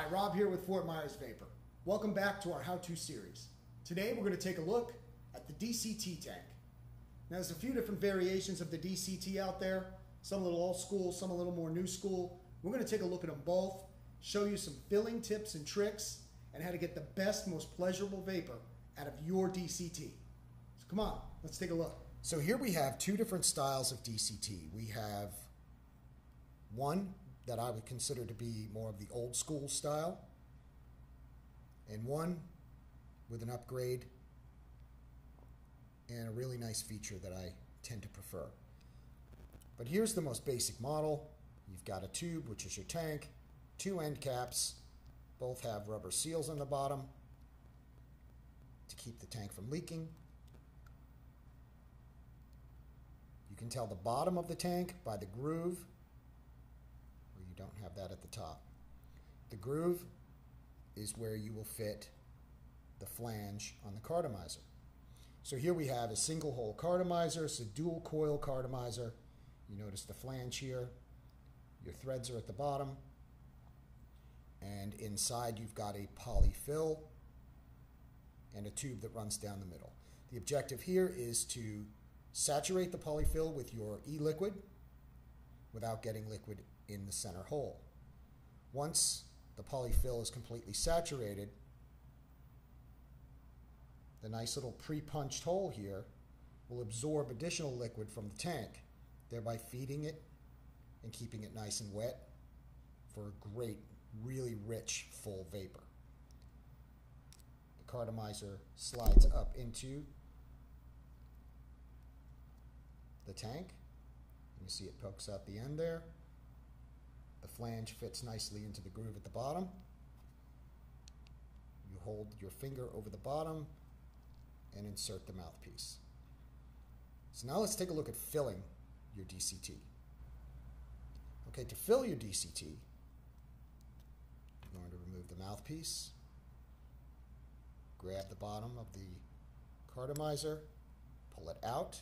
Hi, Rob here with Fort Myers Vapor. Welcome back to our how-to series. Today we're going to take a look at the DCT tank. Now there's a few different variations of the DCT out there, some a little old school, some a little more new school. We're going to take a look at them both, show you some filling tips and tricks, and how to get the best, most pleasurable vapor out of your DCT. So come on, let's take a look. So here we have two different styles of DCT. We have one that I would consider to be more of the old school style, and one with an upgrade and a really nice feature that I tend to prefer. But here's the most basic model. You've got a tube, which is your tank, two end caps, both have rubber seals on the bottom to keep the tank from leaking. You can tell the bottom of the tank by the groove, where you don't have that at the top. The groove is where you will fit the flange on the Cartomizer. So here we have a single hole Cartomizer. It's a dual coil Cartomizer. You notice the flange here. Your threads are at the bottom. And inside you've got a polyfill and a tube that runs down the middle. The objective here is to saturate the polyfill with your e-liquid without getting liquid in the center hole. Once the polyfill is completely saturated, the nice little pre-punched hole here will absorb additional liquid from the tank, thereby feeding it and keeping it nice and wet for a great, really rich, full vapor. The Cartomizer slides up into the tank. You see it pokes out the end there. The flange fits nicely into the groove at the bottom. You hold your finger over the bottom and insert the mouthpiece. So now let's take a look at filling your DCT. Okay, to fill your DCT, you're going to remove the mouthpiece, grab the bottom of the Cartomizer, pull it out,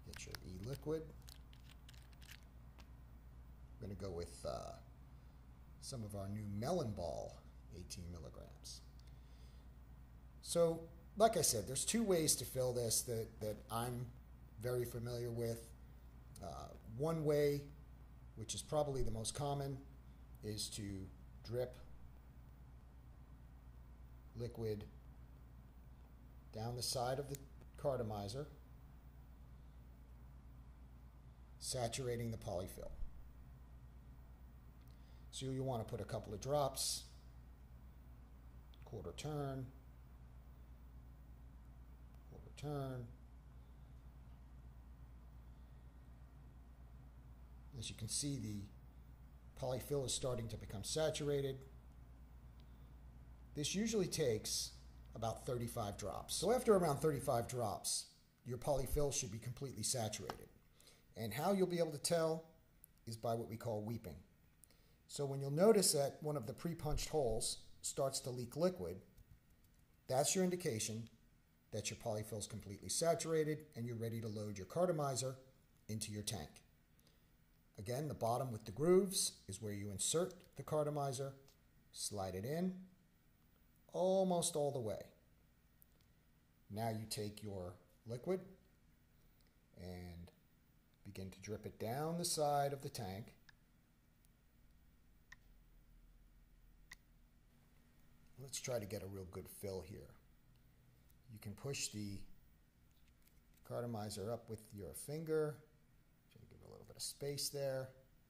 get your e-liquid. We're going to go with some of our new melon ball, 18 milligrams. So, like I said, there's two ways to fill this that I'm very familiar with. One way, which is probably the most common, is to drip liquid down the side of the Cartomizer, saturating the polyfill. So you want to put a couple of drops, quarter turn, quarter turn. As you can see, the polyfill is starting to become saturated. This usually takes about 35 drops. So after around 35 drops, your polyfill should be completely saturated. And how you'll be able to tell is by what we call weeping. So when you'll notice that one of the pre-punched holes starts to leak liquid, that's your indication that your polyfill is completely saturated and you're ready to load your Cartomizer into your tank. Again, the bottom with the grooves is where you insert the Cartomizer, slide it in, almost all the way. Now you take your liquid and begin to drip it down the side of the tank. Let's try to get a real good fill here. You can push the Cartomizer up with your finger. Try to give it a little bit of space there.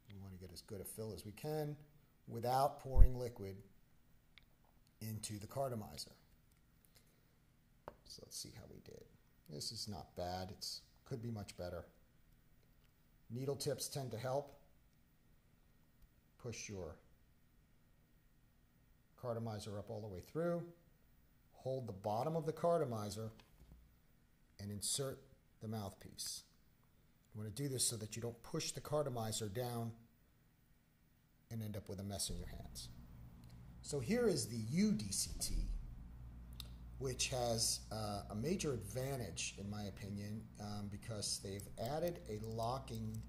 We want to get as good a fill as we can without pouring liquid into the Cartomizer. So let's see how we did. This is not bad. It could be much better. Needle tips tend to help. Push your Cartomizer up all the way through. Hold the bottom of the Cartomizer and insert the mouthpiece. You want to do this so that you don't push the Cartomizer down and end up with a mess in your hands. So here is the UDCT, which has a major advantage, in my opinion, because they've added a locking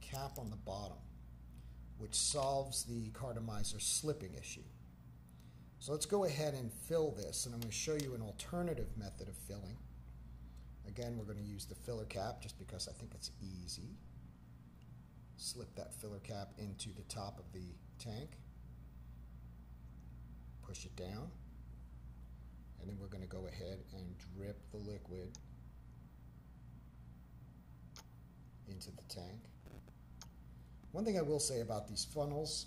cap on the bottom. which solves the Cartomizer slipping issue. So let's go ahead and fill this, and I'm going to show you an alternative method of filling. Again, we're going to use the filler cap just because I think it's easy. Slip that filler cap into the top of the tank. Push it down. And then we're going to go ahead and drip the liquid into the tank. One thing I will say about these funnels,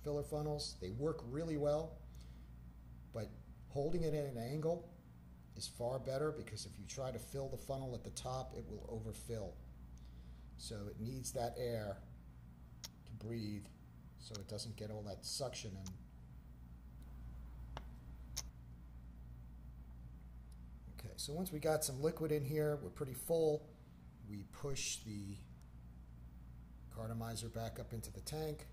filler funnels, they work really well, but holding it at an angle is far better, because if you try to fill the funnel at the top, it will overfill. So it needs that air to breathe so it doesn't get all that suction in. Okay, so once we got some liquid in here, we're pretty full. We push the Cartomizer back up into the tank,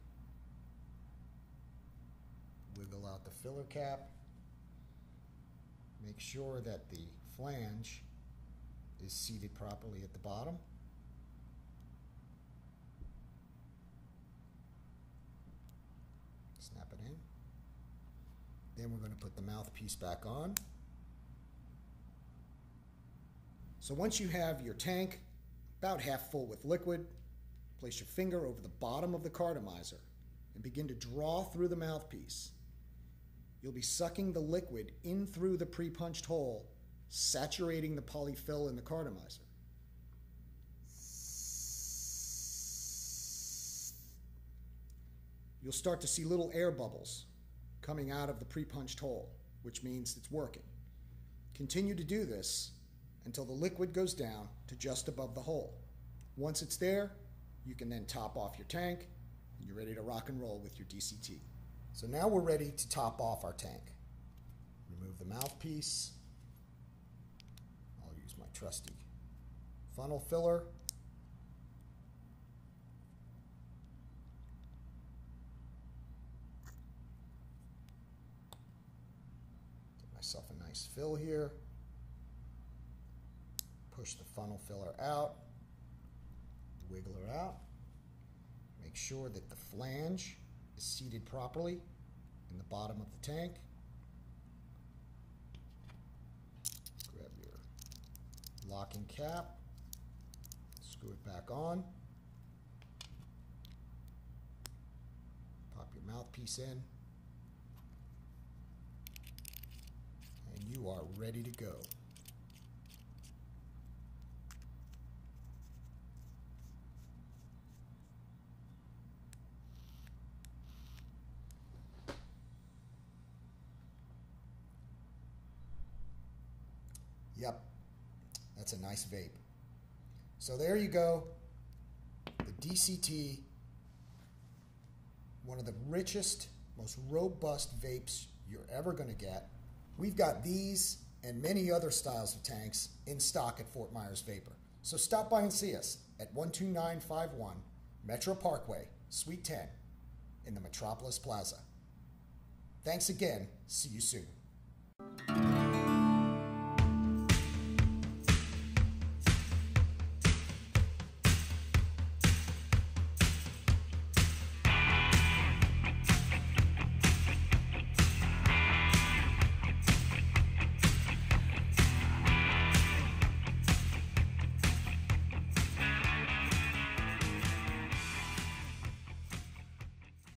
wiggle out the filler cap, make sure that the flange is seated properly at the bottom. Snap it in. Then we're going to put the mouthpiece back on. So once you have your tank about half full with liquid, place your finger over the bottom of the Cartomizer and begin to draw through the mouthpiece. You'll be sucking the liquid in through the pre-punched hole, saturating the polyfill in the Cartomizer. You'll start to see little air bubbles coming out of the pre-punched hole, which means it's working. Continue to do this until the liquid goes down to just above the hole. Once it's there, you can then top off your tank, and you're ready to rock and roll with your DCT. So now we're ready to top off our tank. Remove the mouthpiece. I'll use my trusty funnel filler. Get myself a nice fill here. Push the funnel filler out. Wiggle her out. Make sure that the flange is seated properly in the bottom of the tank. Grab your locking cap, screw it back on, pop your mouthpiece in, and you are ready to go. Yep, that's a nice vape. So there you go, the DCT, one of the richest, most robust vapes you're ever going to get. We've got these and many other styles of tanks in stock at Fort Myers Vapor. So stop by and see us at 12951 Metro Parkway, Suite 10 in the Metropolis Plaza. Thanks again. See you soon.